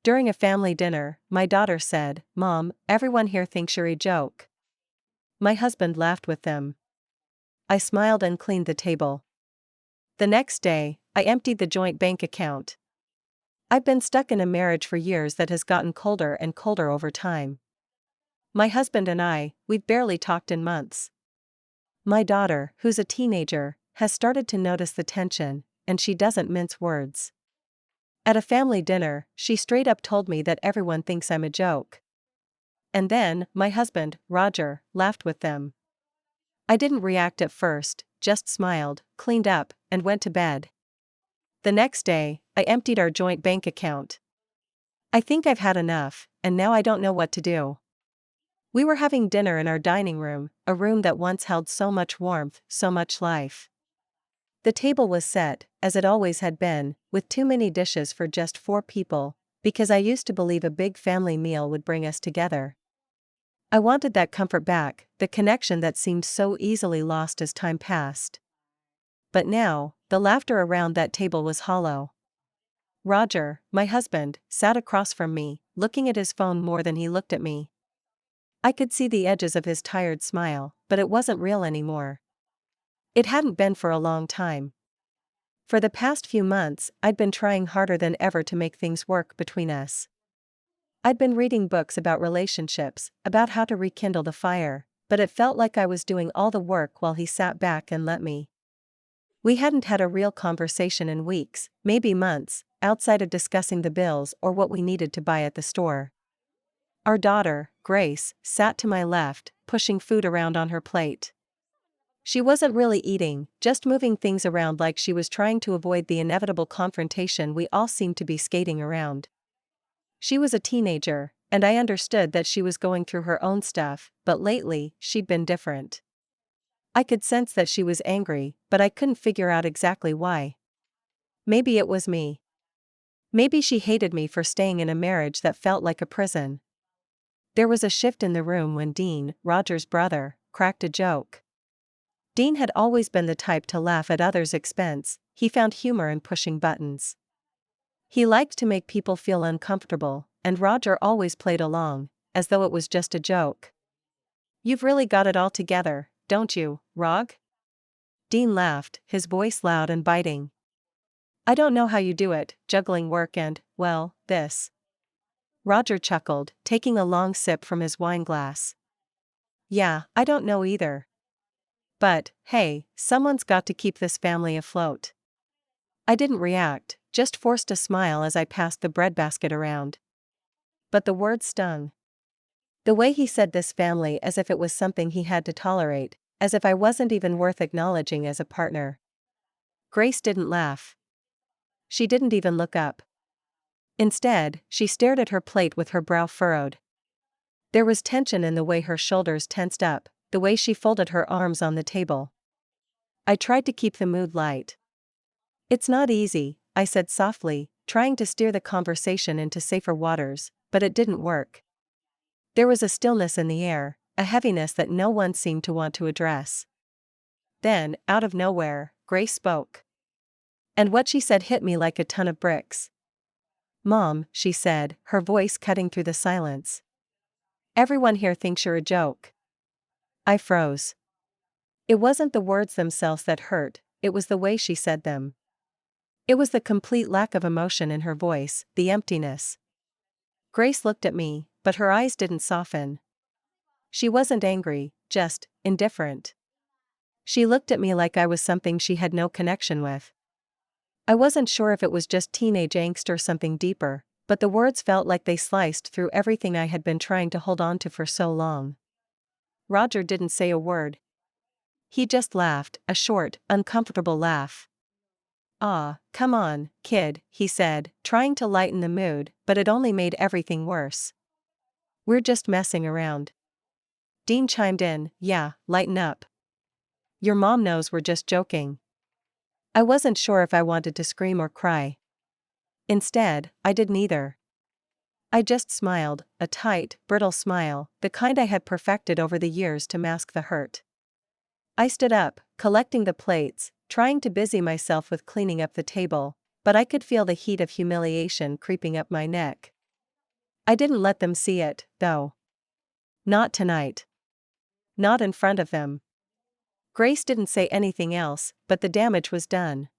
During a family dinner, my daughter said, "Mom, everyone here thinks you're a joke." My husband laughed with them. I smiled and cleaned the table. The next day, I emptied the joint bank account. I've been stuck in a marriage for years that has gotten colder and colder over time. My husband and we've barely talked in months. My daughter, who's a teenager, has started to notice the tension, and she doesn't mince words. At a family dinner, she straight up told me that everyone thinks I'm a joke. And then, my husband, Roger, laughed with them. I didn't react at first, just smiled, cleaned up, and went to bed. The next day, I emptied our joint bank account. I think I've had enough, and now I don't know what to do. We were having dinner in our dining room, a room that once held so much warmth, so much life. The table was set, as it always had been, with too many dishes for just 4 people, because I used to believe a big family meal would bring us together. I wanted that comfort back, the connection that seemed so easily lost as time passed. But now, the laughter around that table was hollow. Roger, my husband, sat across from me, looking at his phone more than he looked at me. I could see the edges of his tired smile, but it wasn't real anymore. It hadn't been for a long time. For the past few months, I'd been trying harder than ever to make things work between us. I'd been reading books about relationships, about how to rekindle the fire, but it felt like I was doing all the work while he sat back and let me. We hadn't had a real conversation in weeks, maybe months, outside of discussing the bills or what we needed to buy at the store. Our daughter, Grace, sat to my left, pushing food around on her plate. She wasn't really eating, just moving things around like she was trying to avoid the inevitable confrontation we all seemed to be skating around. She was a teenager, and I understood that she was going through her own stuff, but lately, she'd been different. I could sense that she was angry, but I couldn't figure out exactly why. Maybe it was me. Maybe she hated me for staying in a marriage that felt like a prison. There was a shift in the room when Dean, Roger's brother, cracked a joke. Dean had always been the type to laugh at others' expense. He found humor in pushing buttons. He liked to make people feel uncomfortable, and Roger always played along, as though it was just a joke. "You've really got it all together, don't you, Rog?" Dean laughed, his voice loud and biting. "I don't know how you do it, juggling work and, well, this." Roger chuckled, taking a long sip from his wine glass. "Yeah, I don't know either. But, hey, someone's got to keep this family afloat." I didn't react, just forced a smile as I passed the breadbasket around. But the words stung. The way he said this family as if it was something he had to tolerate, as if I wasn't even worth acknowledging as a partner. Grace didn't laugh. She didn't even look up. Instead, she stared at her plate with her brow furrowed. There was tension in the way her shoulders tensed up, the way she folded her arms on the table. I tried to keep the mood light. "It's not easy," I said softly, trying to steer the conversation into safer waters, but it didn't work. There was a stillness in the air, a heaviness that no one seemed to want to address. Then, out of nowhere, Grace spoke. And what she said hit me like a ton of bricks. "Mom," she said, her voice cutting through the silence. "Everyone here thinks you're a joke." I froze. It wasn't the words themselves that hurt, it was the way she said them. It was the complete lack of emotion in her voice, the emptiness. Grace looked at me, but her eyes didn't soften. She wasn't angry, just indifferent. She looked at me like I was something she had no connection with. I wasn't sure if it was just teenage angst or something deeper, but the words felt like they sliced through everything I had been trying to hold on to for so long. Roger didn't say a word. He just laughed, a short, uncomfortable laugh. "Ah, come on, kid," he said, trying to lighten the mood, but it only made everything worse. "We're just messing around." Dean chimed in, "Yeah, lighten up. Your mom knows we're just joking." I wasn't sure if I wanted to scream or cry. Instead, I did neither. I just smiled, a tight, brittle smile, the kind I had perfected over the years to mask the hurt. I stood up, collecting the plates, trying to busy myself with cleaning up the table, but I could feel the heat of humiliation creeping up my neck. I didn't let them see it, though. Not tonight. Not in front of them. Grace didn't say anything else, but the damage was done.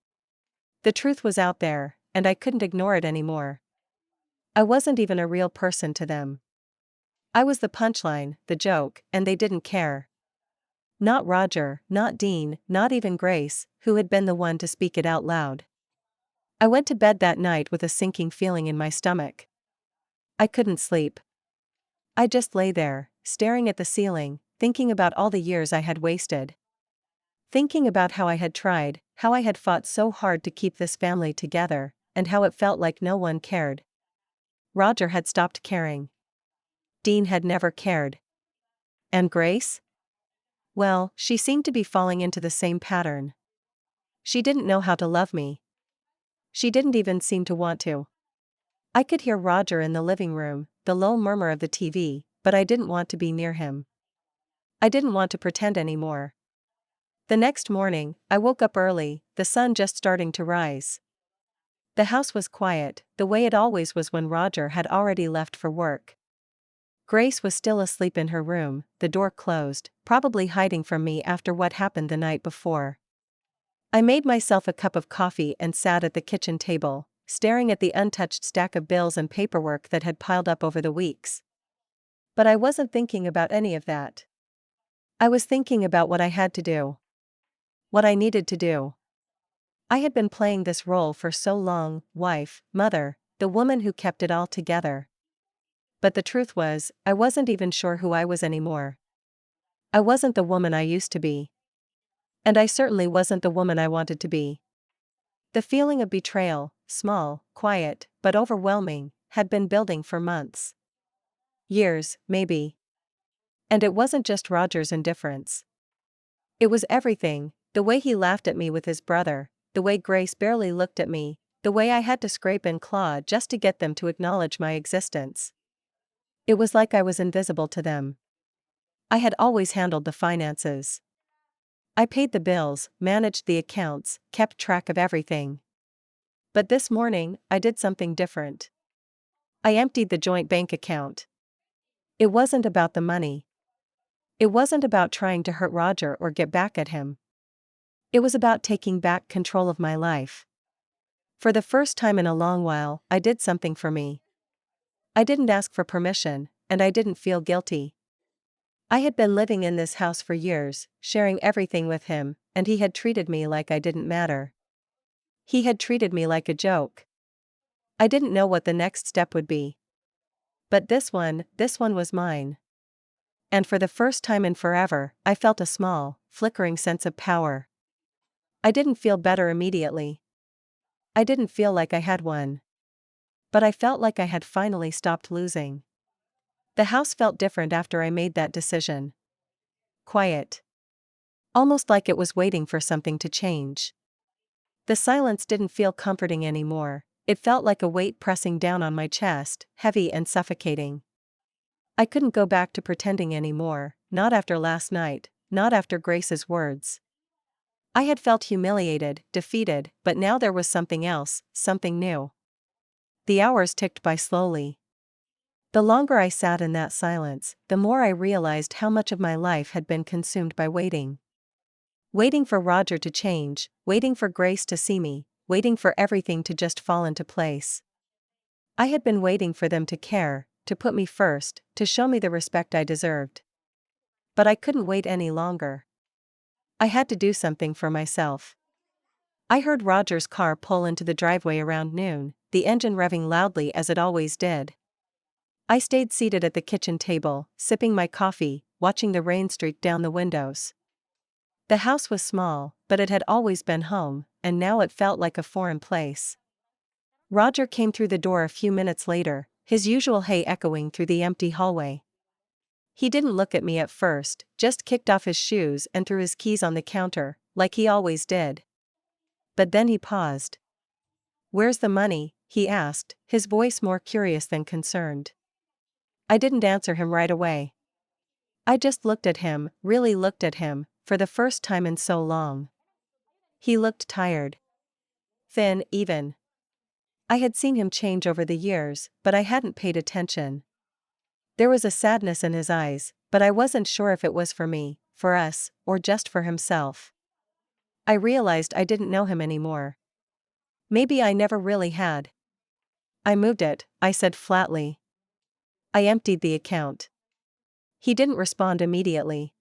The truth was out there, and I couldn't ignore it anymore. I wasn't even a real person to them. I was the punchline, the joke, and they didn't care. Not Roger, not Dean, not even Grace, who had been the one to speak it out loud. I went to bed that night with a sinking feeling in my stomach. I couldn't sleep. I just lay there, staring at the ceiling, thinking about all the years I had wasted. Thinking about how I had tried, how I had fought so hard to keep this family together, and how it felt like no one cared. Roger had stopped caring. Dean had never cared. And Grace? Well, she seemed to be falling into the same pattern. She didn't know how to love me. She didn't even seem to want to. I could hear Roger in the living room, the low murmur of the TV, but I didn't want to be near him. I didn't want to pretend anymore. The next morning, I woke up early, the sun just starting to rise. The house was quiet, the way it always was when Roger had already left for work. Grace was still asleep in her room, the door closed, probably hiding from me after what happened the night before. I made myself a cup of coffee and sat at the kitchen table, staring at the untouched stack of bills and paperwork that had piled up over the weeks. But I wasn't thinking about any of that. I was thinking about what I had to do. What I needed to do. I had been playing this role for so long, wife, mother, the woman who kept it all together. But the truth was, I wasn't even sure who I was anymore. I wasn't the woman I used to be. And I certainly wasn't the woman I wanted to be. The feeling of betrayal, small, quiet, but overwhelming, had been building for months. Years, maybe. And it wasn't just Roger's indifference. It was everything, the way he laughed at me with his brother, the way Grace barely looked at me, the way I had to scrape and claw just to get them to acknowledge my existence. It was like I was invisible to them. I had always handled the finances. I paid the bills, managed the accounts, kept track of everything. But this morning, I did something different. I emptied the joint bank account. It wasn't about the money. It wasn't about trying to hurt Roger or get back at him. It was about taking back control of my life. For the first time in a long while, I did something for me. I didn't ask for permission, and I didn't feel guilty. I had been living in this house for years, sharing everything with him, and he had treated me like I didn't matter. He had treated me like a joke. I didn't know what the next step would be. But this one was mine. And for the first time in forever, I felt a small, flickering sense of power. I didn't feel better immediately. I didn't feel like I had won. But I felt like I had finally stopped losing. The house felt different after I made that decision. Quiet. Almost like it was waiting for something to change. The silence didn't feel comforting anymore, it felt like a weight pressing down on my chest, heavy and suffocating. I couldn't go back to pretending anymore, not after last night, not after Grace's words. I had felt humiliated, defeated, but now there was something else, something new. The hours ticked by slowly. The longer I sat in that silence, the more I realized how much of my life had been consumed by waiting. Waiting for Roger to change, waiting for Grace to see me, waiting for everything to just fall into place. I had been waiting for them to care, to put me first, to show me the respect I deserved. But I couldn't wait any longer. I had to do something for myself. I heard Roger's car pull into the driveway around noon, the engine revving loudly as it always did. I stayed seated at the kitchen table, sipping my coffee, watching the rain streak down the windows. The house was small, but it had always been home, and now it felt like a foreign place. Roger came through the door a few minutes later, his usual hey echoing through the empty hallway. He didn't look at me at first, just kicked off his shoes and threw his keys on the counter, like he always did. But then he paused. "Where's the money?" he asked, his voice more curious than concerned. I didn't answer him right away. I just looked at him, really looked at him, for the first time in so long. He looked tired. Thin, even. I had seen him change over the years, but I hadn't paid attention. There was a sadness in his eyes, but I wasn't sure if it was for me, for us, or just for himself. I realized I didn't know him anymore. Maybe I never really had. I moved it, I said flatly. I emptied the account. He didn't respond immediately.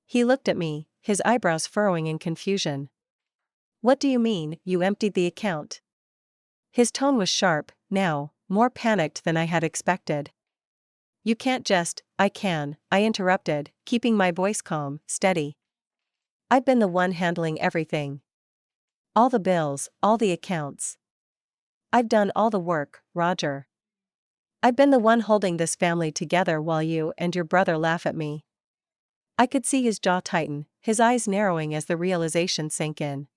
He looked at me, his eyebrows furrowing in confusion. What do you mean, you emptied the account? His tone was sharp, now, more panicked than I had expected. You can't just, I can, I interrupted, keeping my voice calm, steady. I've been the one handling everything. All the bills, all the accounts. I've done all the work, Roger. I've been the one holding this family together while you and your brother laugh at me. I could see his jaw tighten, his eyes narrowing as the realization sank in.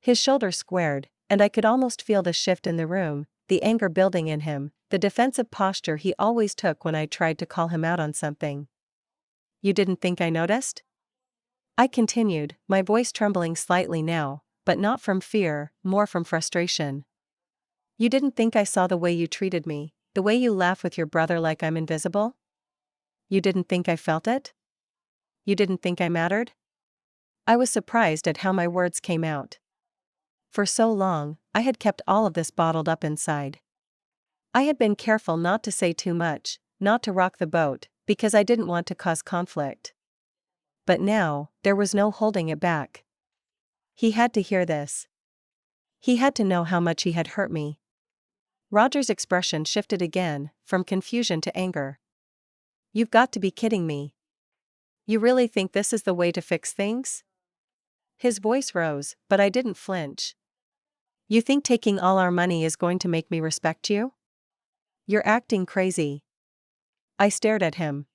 His shoulders squared, and I could almost feel the shift in the room, the anger building in him, the defensive posture he always took when I tried to call him out on something. You didn't think I noticed? I continued, my voice trembling slightly now, but not from fear, more from frustration. You didn't think I saw the way you treated me, the way you laugh with your brother like I'm invisible? You didn't think I felt it? You didn't think I mattered? I was surprised at how my words came out. For so long, I had kept all of this bottled up inside. I had been careful not to say too much, not to rock the boat, because I didn't want to cause conflict. But now, there was no holding it back. He had to hear this. He had to know how much he had hurt me. Roger's expression shifted again, from confusion to anger. You've got to be kidding me. You really think this is the way to fix things? His voice rose, but I didn't flinch. You think taking all our money is going to make me respect you? You're acting crazy. I stared at him.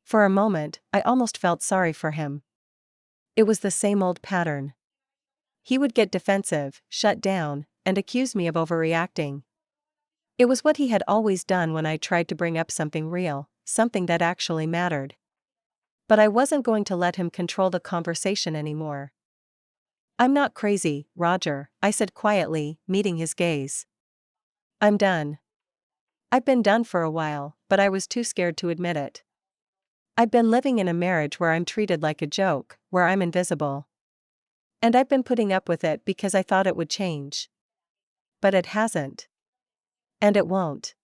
For a moment, I almost felt sorry for him. It was the same old pattern. He would get defensive, shut down, and accuse me of overreacting. It was what he had always done when I tried to bring up something real, something that actually mattered. But I wasn't going to let him control the conversation anymore. I'm not crazy, Roger, I said quietly, meeting his gaze. I'm done. I've been done for a while, but I was too scared to admit it. I've been living in a marriage where I'm treated like a joke, where I'm invisible. And I've been putting up with it because I thought it would change. But it hasn't. And it won't.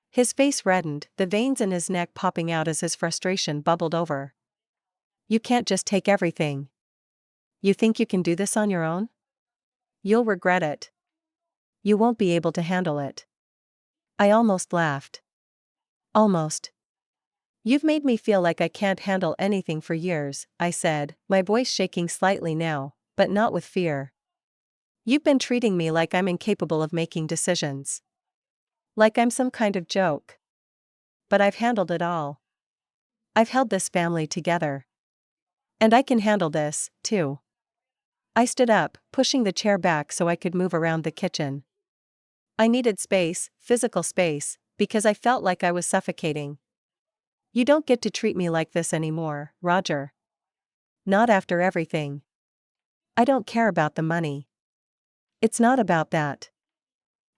His face reddened, the veins in his neck popping out as his frustration bubbled over. You can't just take everything. You think you can do this on your own? You'll regret it. You won't be able to handle it. I almost laughed. Almost. You've made me feel like I can't handle anything for years, I said, my voice shaking slightly now, but not with fear. You've been treating me like I'm incapable of making decisions. Like I'm some kind of joke. But I've handled it all. I've held this family together. And I can handle this, too. I stood up, pushing the chair back so I could move around the kitchen. I needed space, physical space, because I felt like I was suffocating. You don't get to treat me like this anymore, Roger. Not after everything. I don't care about the money. It's not about that.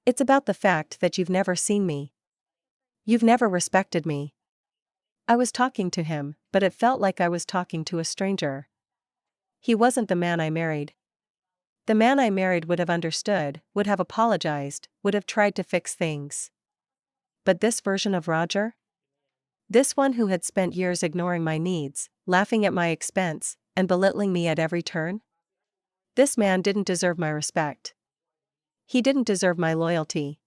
It's about the fact that you've never seen me. You've never respected me. I was talking to him, but it felt like I was talking to a stranger. He wasn't the man I married. The man I married would have understood, would have apologized, would have tried to fix things. But this version of Roger? This one who had spent years ignoring my needs, laughing at my expense, and belittling me at every turn? This man didn't deserve my respect. He didn't deserve my loyalty.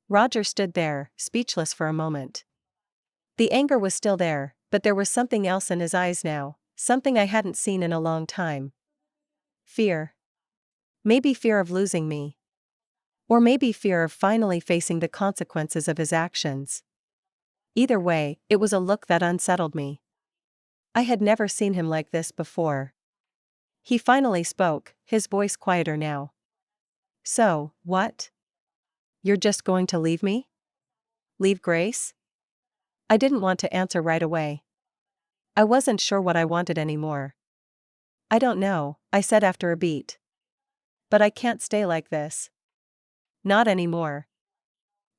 Roger stood there, speechless for a moment. The anger was still there, but there was something else in his eyes now, something I hadn't seen in a long time. Fear. Maybe fear of losing me. Or maybe fear of finally facing the consequences of his actions. Either way, it was a look that unsettled me. I had never seen him like this before. He finally spoke, his voice quieter now. So, what? You're just going to leave me? Leave Grace? I didn't want to answer right away. I wasn't sure what I wanted anymore. I don't know, I said after a beat. But I can't stay like this. Not anymore.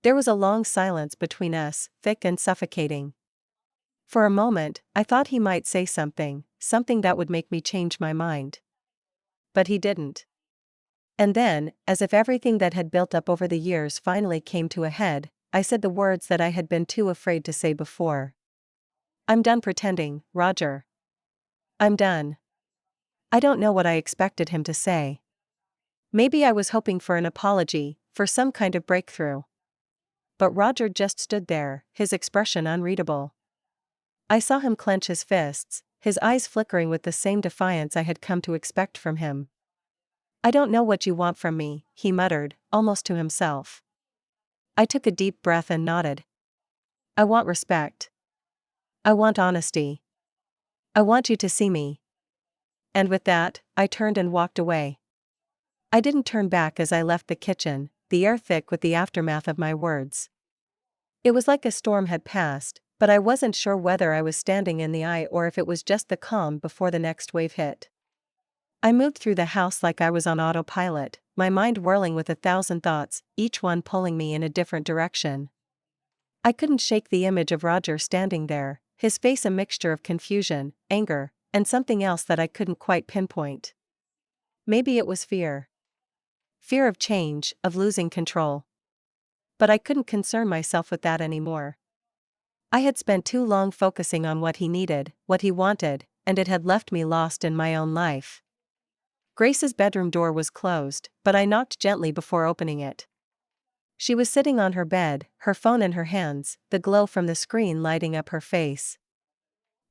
There was a long silence between us, thick and suffocating. For a moment, I thought he might say something that would make me change my mind. But he didn't. And then, as if everything that had built up over the years finally came to a head, I said the words that I had been too afraid to say before. I'm done pretending, Roger. I'm done. I don't know what I expected him to say. Maybe I was hoping for an apology, for some kind of breakthrough. But Roger just stood there, his expression unreadable. I saw him clench his fists, his eyes flickering with the same defiance I had come to expect from him. I don't know what you want from me, he muttered, almost to himself. I took a deep breath and nodded. I want respect. I want honesty. I want you to see me. And with that, I turned and walked away. I didn't turn back as I left the kitchen, the air thick with the aftermath of my words. It was like a storm had passed, but I wasn't sure whether I was standing in the eye or if it was just the calm before the next wave hit. I moved through the house like I was on autopilot, my mind whirling with 1,000 thoughts, each one pulling me in a different direction. I couldn't shake the image of Roger standing there, his face a mixture of confusion, anger, and something else that I couldn't quite pinpoint. Maybe it was fear. Fear of change, of losing control. But I couldn't concern myself with that anymore. I had spent too long focusing on what he needed, what he wanted, and it had left me lost in my own life. Grace's bedroom door was closed, but I knocked gently before opening it. She was sitting on her bed, her phone in her hands, the glow from the screen lighting up her face.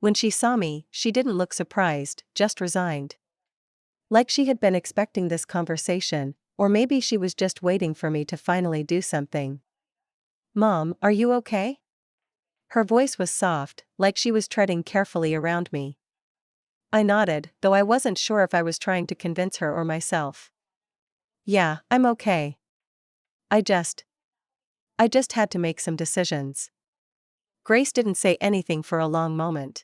When she saw me, she didn't look surprised, just resigned. Like she had been expecting this conversation, or maybe she was just waiting for me to finally do something. Mom, are you okay? Her voice was soft, like she was treading carefully around me. I nodded, though I wasn't sure if I was trying to convince her or myself. Yeah, I'm okay. I just had to make some decisions. Grace didn't say anything for a long moment.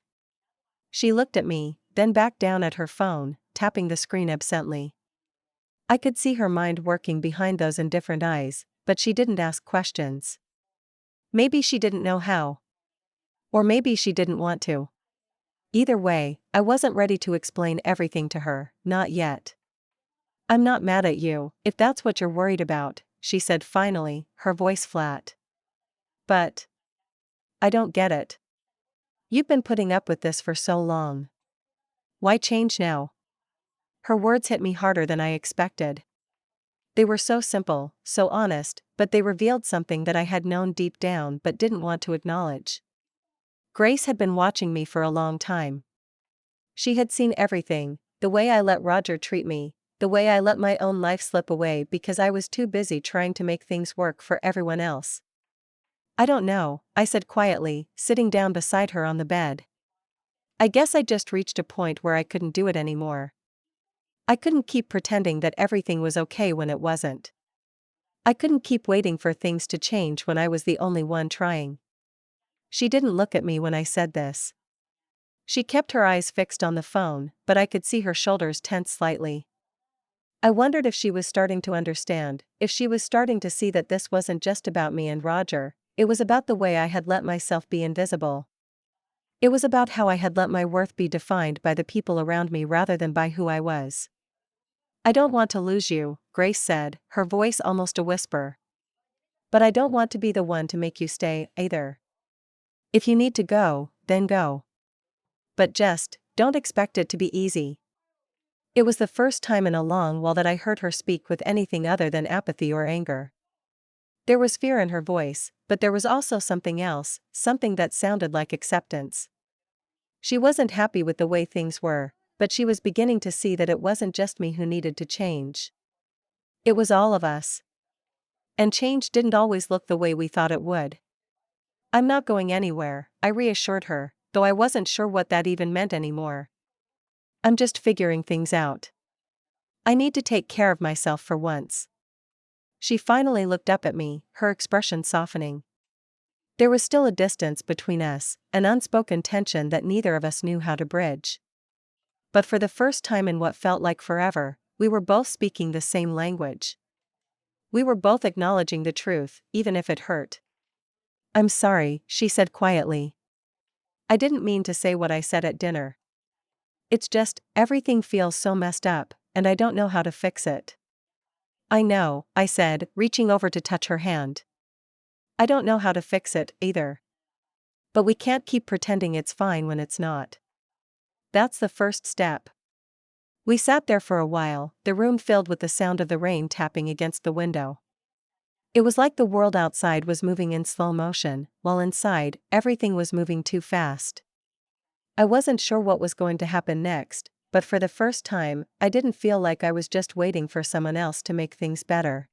She looked at me, then back down at her phone, tapping the screen absently. I could see her mind working behind those indifferent eyes, but she didn't ask questions. Maybe she didn't know how. Or maybe she didn't want to. Either way, I wasn't ready to explain everything to her, not yet. I'm not mad at you, if that's what you're worried about, she said finally, her voice flat. But I don't get it. You've been putting up with this for so long. Why change now? Her words hit me harder than I expected. They were so simple, so honest, but they revealed something that I had known deep down but didn't want to acknowledge. Grace had been watching me for a long time. She had seen everything, the way I let Roger treat me, the way I let my own life slip away because I was too busy trying to make things work for everyone else. I don't know, I said quietly, sitting down beside her on the bed. I guess I just reached a point where I couldn't do it anymore. I couldn't keep pretending that everything was okay when it wasn't. I couldn't keep waiting for things to change when I was the only one trying. She didn't look at me when I said this. She kept her eyes fixed on the phone, but I could see her shoulders tense slightly. I wondered if she was starting to understand, if she was starting to see that this wasn't just about me and Roger, it was about the way I had let myself be invisible. It was about how I had let my worth be defined by the people around me rather than by who I was. I don't want to lose you, Grace said, her voice almost a whisper. But I don't want to be the one to make you stay, either. If you need to go, then go. But just, don't expect it to be easy. It was the first time in a long while that I heard her speak with anything other than apathy or anger. There was fear in her voice, but there was also something else, something that sounded like acceptance. She wasn't happy with the way things were, but she was beginning to see that it wasn't just me who needed to change. It was all of us. And change didn't always look the way we thought it would. I'm not going anywhere, I reassured her, though I wasn't sure what that even meant anymore. I'm just figuring things out. I need to take care of myself for once. She finally looked up at me, her expression softening. There was still a distance between us, an unspoken tension that neither of us knew how to bridge. But for the first time in what felt like forever, we were both speaking the same language. We were both acknowledging the truth, even if it hurt. "I'm sorry," she said quietly. "I didn't mean to say what I said at dinner. It's just, everything feels so messed up, and I don't know how to fix it." "I know," I said, reaching over to touch her hand. "I don't know how to fix it, either. But we can't keep pretending it's fine when it's not. That's the first step." We sat there for a while, the room filled with the sound of the rain tapping against the window. It was like the world outside was moving in slow motion, while inside, everything was moving too fast. I wasn't sure what was going to happen next, but for the first time, I didn't feel like I was just waiting for someone else to make things better.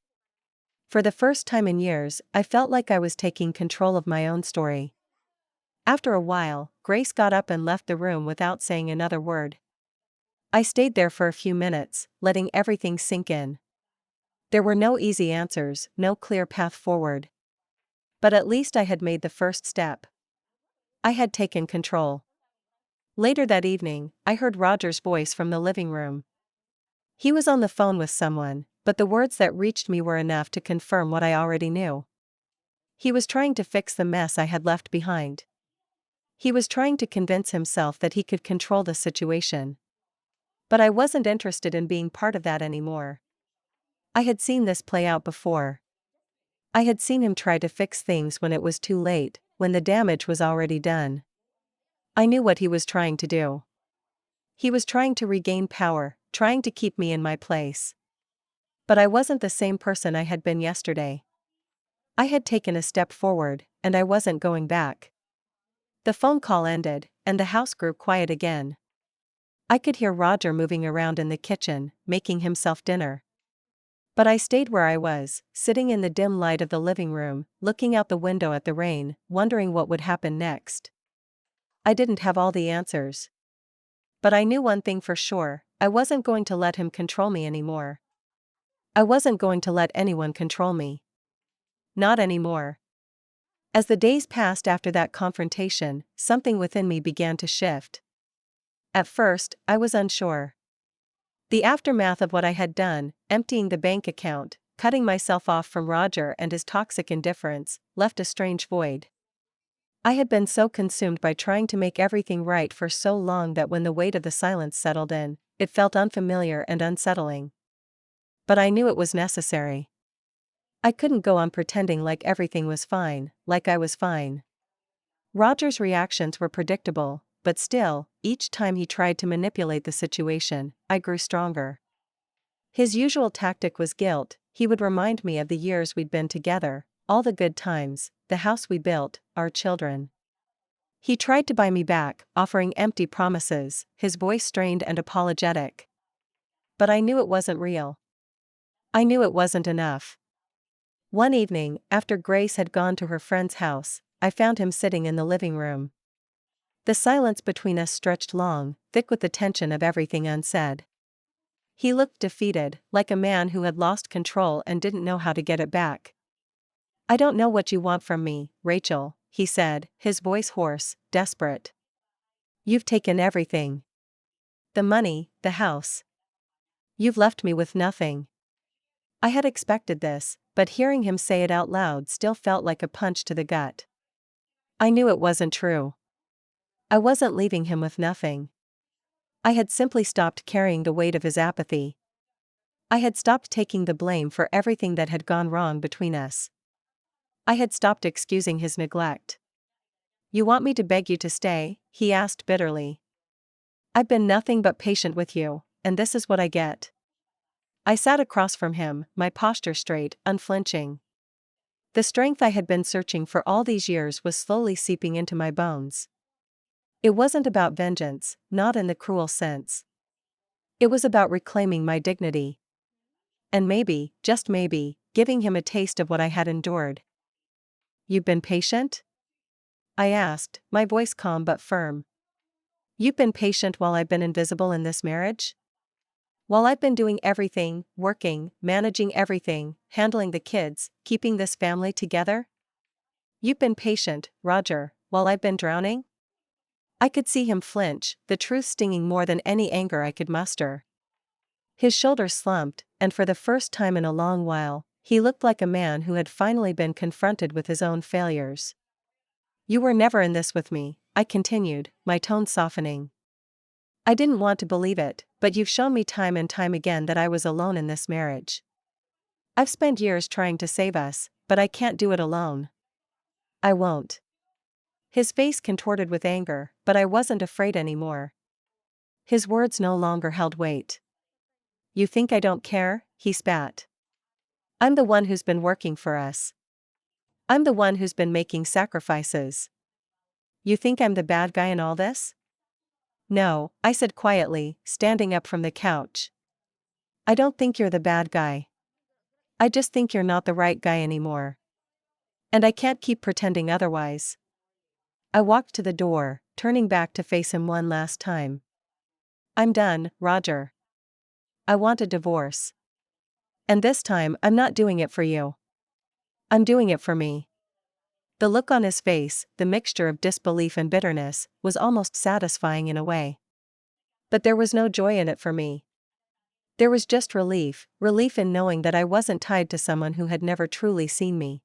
For the first time in years, I felt like I was taking control of my own story. After a while, Grace got up and left the room without saying another word. I stayed there for a few minutes, letting everything sink in. There were no easy answers, no clear path forward. But at least I had made the first step. I had taken control. Later that evening, I heard Roger's voice from the living room. He was on the phone with someone, but the words that reached me were enough to confirm what I already knew. He was trying to fix the mess I had left behind. He was trying to convince himself that he could control the situation. But I wasn't interested in being part of that anymore. I had seen this play out before. I had seen him try to fix things when it was too late, when the damage was already done. I knew what he was trying to do. He was trying to regain power, trying to keep me in my place. But I wasn't the same person I had been yesterday. I had taken a step forward, and I wasn't going back. The phone call ended, and the house grew quiet again. I could hear Roger moving around in the kitchen, making himself dinner. But I stayed where I was, sitting in the dim light of the living room, looking out the window at the rain, wondering what would happen next. I didn't have all the answers. But I knew one thing for sure, I wasn't going to let him control me anymore. I wasn't going to let anyone control me. Not anymore. As the days passed after that confrontation, something within me began to shift. At first, I was unsure. The aftermath of what I had done, emptying the bank account, cutting myself off from Roger and his toxic indifference, left a strange void. I had been so consumed by trying to make everything right for so long that when the weight of the silence settled in, it felt unfamiliar and unsettling. But I knew it was necessary. I couldn't go on pretending like everything was fine, like I was fine. Roger's reactions were predictable, but still, each time he tried to manipulate the situation, I grew stronger. His usual tactic was guilt. He would remind me of the years we'd been together, all the good times, the house we built, our children. He tried to buy me back, offering empty promises, his voice strained and apologetic. But I knew it wasn't real. I knew it wasn't enough. One evening, after Grace had gone to her friend's house, I found him sitting in the living room. The silence between us stretched long, thick with the tension of everything unsaid. He looked defeated, like a man who had lost control and didn't know how to get it back. "I don't know what you want from me, Rachel," he said, his voice hoarse, desperate. "You've taken everything. The money, the house. You've left me with nothing." I had expected this, but hearing him say it out loud still felt like a punch to the gut. I knew it wasn't true. I wasn't leaving him with nothing. I had simply stopped carrying the weight of his apathy. I had stopped taking the blame for everything that had gone wrong between us. I had stopped excusing his neglect. "You want me to beg you to stay?" he asked bitterly. "I've been nothing but patient with you, and this is what I get." I sat across from him, my posture straight, unflinching. The strength I had been searching for all these years was slowly seeping into my bones. It wasn't about vengeance, not in the cruel sense. It was about reclaiming my dignity. And maybe, just maybe, giving him a taste of what I had endured. "You've been patient?" I asked, my voice calm but firm. "You've been patient while I've been invisible in this marriage? While I've been doing everything, working, managing everything, handling the kids, keeping this family together? You've been patient, Roger, while I've been drowning?" I could see him flinch, the truth stinging more than any anger I could muster. His shoulders slumped, and for the first time in a long while, He looked like a man who had finally been confronted with his own failures. You were never in this with me, I continued, my tone softening. I didn't want to believe it, but you've shown me time and time again that I was alone in this marriage. I've spent years trying to save us, but I can't do it alone. I won't. His face contorted with anger, but I wasn't afraid anymore. His words no longer held weight. You think I don't care? He spat. I'm the one who's been working for us. I'm the one who's been making sacrifices. You think I'm the bad guy in all this? No, I said quietly, standing up from the couch. I don't think you're the bad guy. I just think you're not the right guy anymore. And I can't keep pretending otherwise. I walked to the door, turning back to face him one last time. I'm done, Roger. I want a divorce. And this time I'm not doing it for you. I'm doing it for me. The look on his face, the mixture of disbelief and bitterness, was almost satisfying in a way. But there was no joy in it for me. There was just relief in knowing that I wasn't tied to someone who had never truly seen me.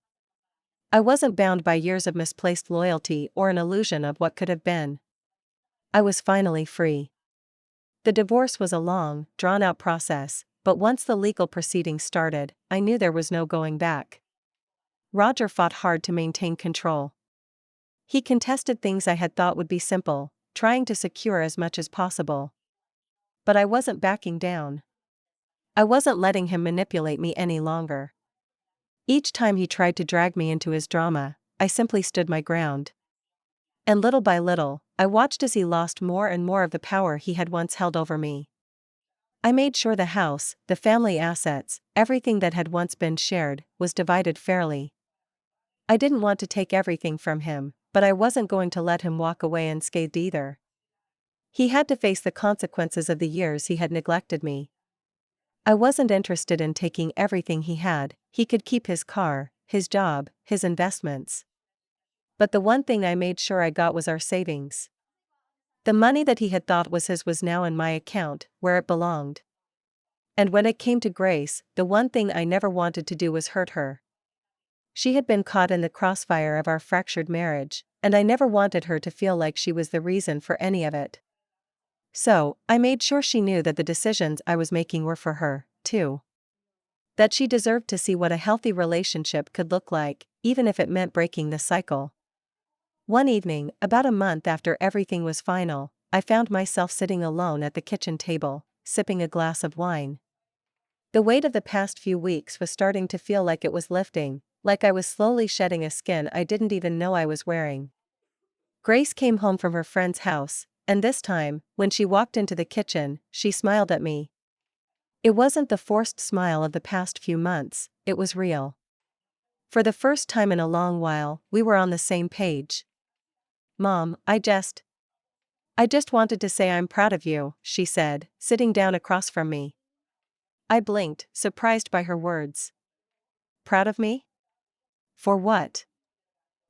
I wasn't bound by years of misplaced loyalty or an illusion of what could have been. I was finally free. The divorce was a long, drawn-out process, but once the legal proceedings started, I knew there was no going back. Roger fought hard to maintain control. He contested things I had thought would be simple, trying to secure as much as possible. But I wasn't backing down. I wasn't letting him manipulate me any longer. Each time he tried to drag me into his drama, I simply stood my ground. And little by little, I watched as he lost more and more of the power he had once held over me. I made sure the house, the family assets, everything that had once been shared, was divided fairly. I didn't want to take everything from him, but I wasn't going to let him walk away unscathed either. He had to face the consequences of the years he had neglected me. I wasn't interested in taking everything he had. He could keep his car, his job, his investments. But the one thing I made sure I got was our savings. The money that he had thought was his was now in my account, where it belonged. And when it came to Grace, the one thing I never wanted to do was hurt her. She had been caught in the crossfire of our fractured marriage, and I never wanted her to feel like she was the reason for any of it. So, I made sure she knew that the decisions I was making were for her, too. That she deserved to see what a healthy relationship could look like, even if it meant breaking the cycle. One evening, about a month after everything was final, I found myself sitting alone at the kitchen table, sipping a glass of wine. The weight of the past few weeks was starting to feel like it was lifting, like I was slowly shedding a skin I didn't even know I was wearing. Grace came home from her friend's house, and this time, when she walked into the kitchen, she smiled at me. It wasn't the forced smile of the past few months, it was real. For the first time in a long while, we were on the same page. Mom, I just wanted to say I'm proud of you, she said, sitting down across from me. I blinked, surprised by her words. Proud of me? For what?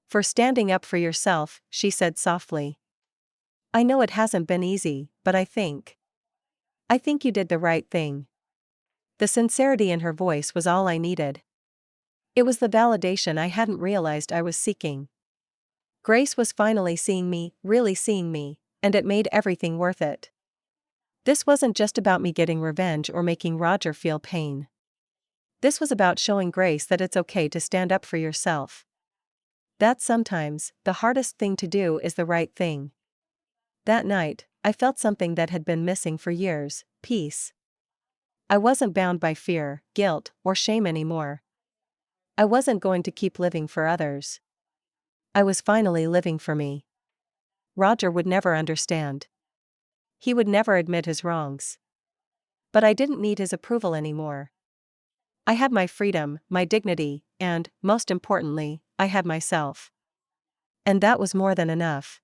For standing up for yourself, she said softly. I know it hasn't been easy, but I think you did the right thing. The sincerity in her voice was all I needed. It was the validation I hadn't realized I was seeking. Grace was finally seeing me, really seeing me, and it made everything worth it. This wasn't just about me getting revenge or making Roger feel pain. This was about showing Grace that it's okay to stand up for yourself. That sometimes, the hardest thing to do is the right thing. That night, I felt something that had been missing for years, peace. I wasn't bound by fear, guilt, or shame anymore. I wasn't going to keep living for others. I was finally living for me. Roger would never understand. He would never admit his wrongs. But I didn't need his approval anymore. I had my freedom, my dignity, and, most importantly, I had myself. And that was more than enough.